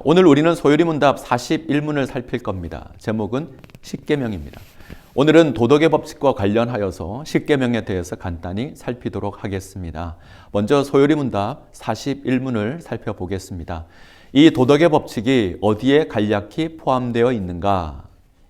오늘 우리는 소요리 문답 41문을 살필 겁니다. 제목은 십계명입니다. 오늘은 도덕의 법칙과 관련하여서 십계명에 대해서 간단히 살피도록 하겠습니다. 먼저 소요리 문답 41문을 살펴보겠습니다. 이 도덕의 법칙이 어디에 간략히 포함되어 있는가?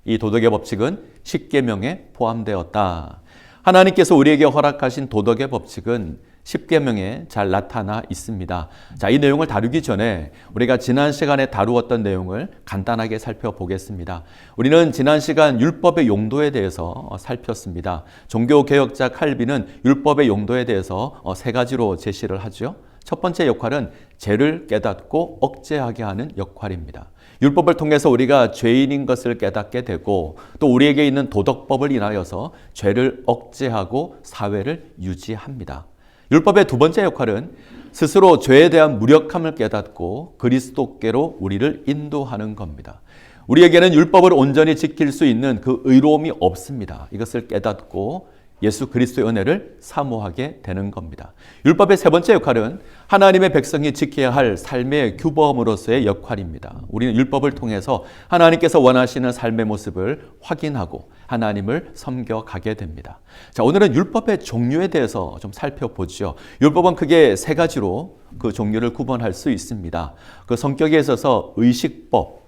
이 도덕의 법칙은 십계명에 포함되었다. 하나님께서 우리에게 허락하신 도덕의 법칙은 십계명에 잘 나타나 있습니다. 자, 이 내용을 다루기 전에 우리가 지난 시간에 다루었던 내용을 간단하게 살펴보겠습니다. 우리는 지난 시간 율법의 용도에 대해서 살폈습니다. 종교개혁자 칼빈은 율법의 용도에 대해서 세 가지로 제시를 하죠. 첫 번째 역할은 죄를 깨닫고 억제하게 하는 역할입니다. 율법을 통해서 우리가 죄인인 것을 깨닫게 되고 또 우리에게 있는 도덕법을 인하여서 죄를 억제하고 사회를 유지합니다. 율법의 두 번째 역할은 스스로 죄에 대한 무력함을 깨닫고 그리스도께로 우리를 인도하는 겁니다. 우리에게는 율법을 온전히 지킬 수 있는 그 의로움이 없습니다. 이것을 깨닫고 예수 그리스도의 은혜를 사모하게 되는 겁니다. 율법의 세 번째 역할은 하나님의 백성이 지켜야 할 삶의 규범으로서의 역할입니다. 우리는 율법을 통해서 하나님께서 원하시는 삶의 모습을 확인하고 하나님을 섬겨가게 됩니다. 자, 오늘은 율법의 종류에 대해서 좀 살펴보죠. 율법은 크게 세 가지로 그 종류를 구분할 수 있습니다. 그 성격에 있어서 의식법,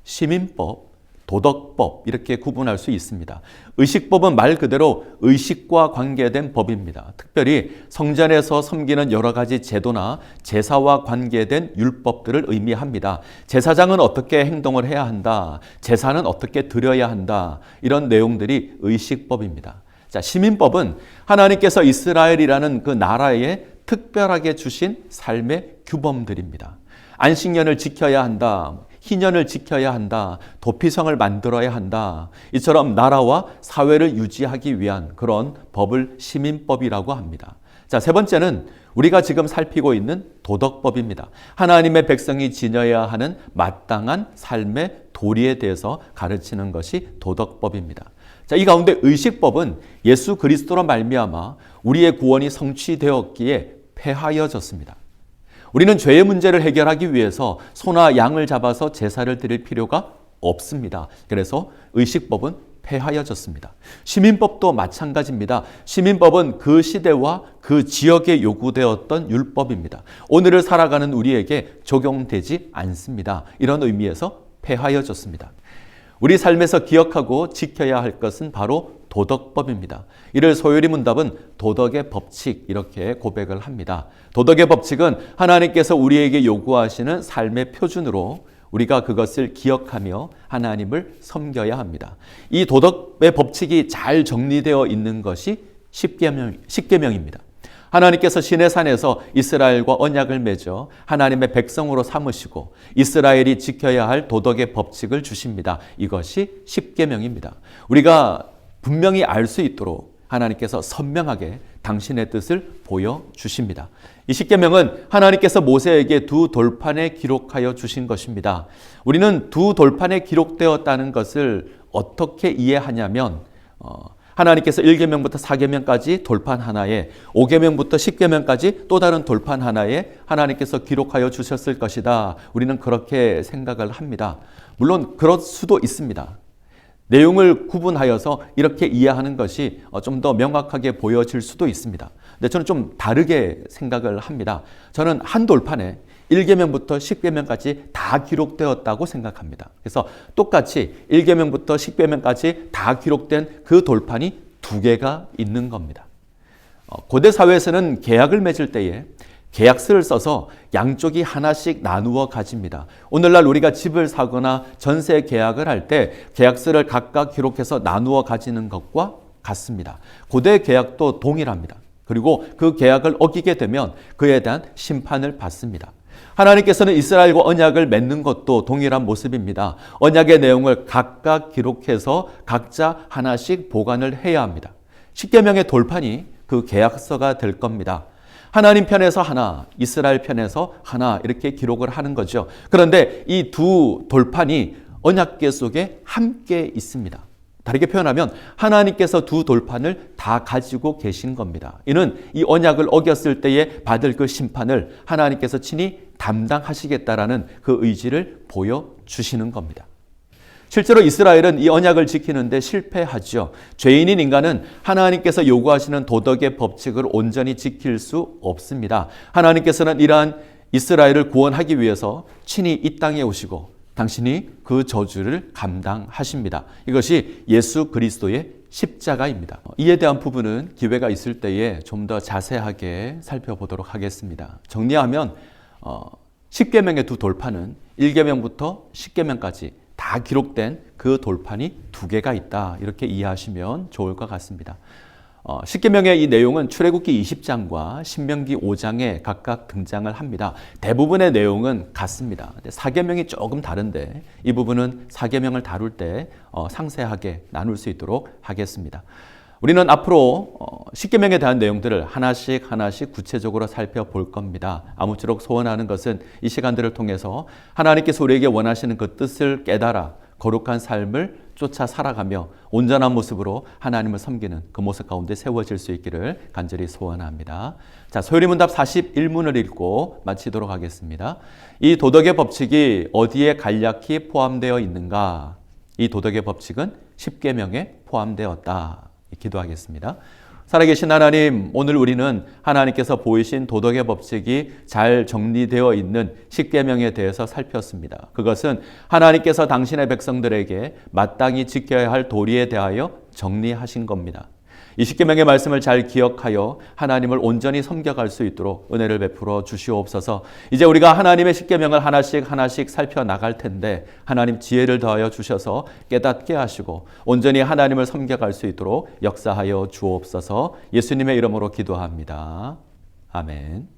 시민법, 도덕법 이렇게 구분할 수 있습니다. 의식법은 말 그대로 의식과 관계된 법입니다. 특별히 성전에서 섬기는 여러 가지 제도나 제사와 관계된 율법들을 의미합니다. 제사장은 어떻게 행동을 해야 한다, 제사는 어떻게 드려야 한다, 이런 내용들이 의식법입니다. 자, 시민법은 하나님께서 이스라엘이라는 그 나라에 특별하게 주신 삶의 규범들입니다. 안식년을 지켜야 한다, 희년을 지켜야 한다, 도피성을 만들어야 한다. 이처럼 나라와 사회를 유지하기 위한 그런 법을 시민법이라고 합니다. 자, 세 번째는 우리가 지금 살피고 있는 도덕법입니다. 하나님의 백성이 지녀야 하는 마땅한 삶의 도리에 대해서 가르치는 것이 도덕법입니다. 자, 이 가운데 의식법은 예수 그리스도로 말미암아 우리의 구원이 성취되었기에 폐하여졌습니다. 우리는 죄의 문제를 해결하기 위해서 소나 양을 잡아서 제사를 드릴 필요가 없습니다. 그래서 의식법은 폐하여졌습니다. 시민법도 마찬가지입니다. 시민법은 그 시대와 그 지역에 요구되었던 율법입니다. 오늘을 살아가는 우리에게 적용되지 않습니다. 이런 의미에서 폐하여졌습니다. 우리 삶에서 기억하고 지켜야 할 것은 바로 도덕법입니다. 이를 소요리 문답은 도덕의 법칙 이렇게 고백을 합니다. 도덕의 법칙은 하나님께서 우리에게 요구하시는 삶의 표준으로 우리가 그것을 기억하며 하나님을 섬겨야 합니다. 이 도덕의 법칙이 잘 정리되어 있는 것이 십계명입니다. 하나님께서 시내산에서 이스라엘과 언약을 맺어 하나님의 백성으로 삼으시고 이스라엘이 지켜야 할 도덕의 법칙을 주십니다. 이것이 십계명입니다. 우리가 분명히 알 수 있도록 하나님께서 선명하게 당신의 뜻을 보여주십니다. 이 십계명은 하나님께서 모세에게 두 돌판에 기록하여 주신 것입니다. 우리는 두 돌판에 기록되었다는 것을 어떻게 이해하냐면 하나님께서 1계명부터 4계명까지 돌판 하나에 5계명부터 10계명까지 또 다른 돌판 하나에 하나님께서 기록하여 주셨을 것이다. 우리는 그렇게 생각을 합니다. 물론 그럴 수도 있습니다. 내용을 구분하여서 이렇게 이해하는 것이 좀 더 명확하게 보여질 수도 있습니다. 근데 저는 좀 다르게 생각을 합니다. 저는 한 돌판에 1계명부터 10계명까지 다 기록되었다고 생각합니다. 그래서 똑같이 1계명부터 10계명까지 다 기록된 그 돌판이 두 개가 있는 겁니다. 고대 사회에서는 계약을 맺을 때에 계약서를 써서 양쪽이 하나씩 나누어 가집니다. 오늘날 우리가 집을 사거나 전세 계약을 할 때 계약서를 각각 기록해서 나누어 가지는 것과 같습니다. 고대 계약도 동일합니다. 그리고 그 계약을 어기게 되면 그에 대한 심판을 받습니다. 하나님께서는 이스라엘과 언약을 맺는 것도 동일한 모습입니다. 언약의 내용을 각각 기록해서 각자 하나씩 보관을 해야 합니다. 십계명의 돌판이 그 계약서가 될 겁니다. 하나님 편에서 하나, 이스라엘 편에서 하나 이렇게 기록을 하는 거죠. 그런데 이 두 돌판이 언약궤 속에 함께 있습니다. 다르게 표현하면 하나님께서 두 돌판을 다 가지고 계신 겁니다. 이는 이 언약을 어겼을 때에 받을 그 심판을 하나님께서 친히 담당하시겠다라는 그 의지를 보여주시는 겁니다. 실제로 이스라엘은 이 언약을 지키는데 실패하죠. 죄인인 인간은 하나님께서 요구하시는 도덕의 법칙을 온전히 지킬 수 없습니다. 하나님께서는 이러한 이스라엘을 구원하기 위해서 친히 이 땅에 오시고 당신이 그 저주를 감당하십니다. 이것이 예수 그리스도의 십자가입니다. 이에 대한 부분은 기회가 있을 때에 좀 더 자세하게 살펴보도록 하겠습니다. 정리하면 10계명의 두 돌판은 1계명부터 10계명까지 다 기록된 그 돌판이 두 개가 있다. 이렇게 이해하시면 좋을 것 같습니다. 10계명의 이 내용은 출애굽기 20장과 신명기 5장에 각각 등장을 합니다. 대부분의 내용은 같습니다. 4계명이 조금 다른데 이 부분은 4계명을 다룰 때 상세하게 나눌 수 있도록 하겠습니다. 우리는 앞으로 10계명에 대한 내용들을 하나씩 구체적으로 살펴볼 겁니다. 아무쪼록 소원하는 것은 이 시간들을 통해서 하나님께서 우리에게 원하시는 그 뜻을 깨달아 거룩한 삶을 쫓아 살아가며 온전한 모습으로 하나님을 섬기는 그 모습 가운데 세워질 수 있기를 간절히 소원합니다. 자, 소요리문답 41문을 읽고 마치도록 하겠습니다. 이 도덕의 법칙이 어디에 간략히 포함되어 있는가? 이 도덕의 법칙은 10계명에 포함되었다. 기도하겠습니다. 살아계신 하나님, 오늘 우리는 하나님께서 보이신 도덕의 법칙이 잘 정리되어 있는 10계명에 대해서 살폈습니다. 그것은 하나님께서 당신의 백성들에게 마땅히 지켜야 할 도리에 대하여 정리하신 겁니다. 이 10계명의 말씀을 잘 기억하여 하나님을 온전히 섬겨갈 수 있도록 은혜를 베풀어 주시옵소서. 이제 우리가 하나님의 10계명을 하나씩 살펴나갈 텐데 하나님 지혜를 더하여 주셔서 깨닫게 하시고 온전히 하나님을 섬겨갈 수 있도록 역사하여 주옵소서. 예수님의 이름으로 기도합니다. 아멘.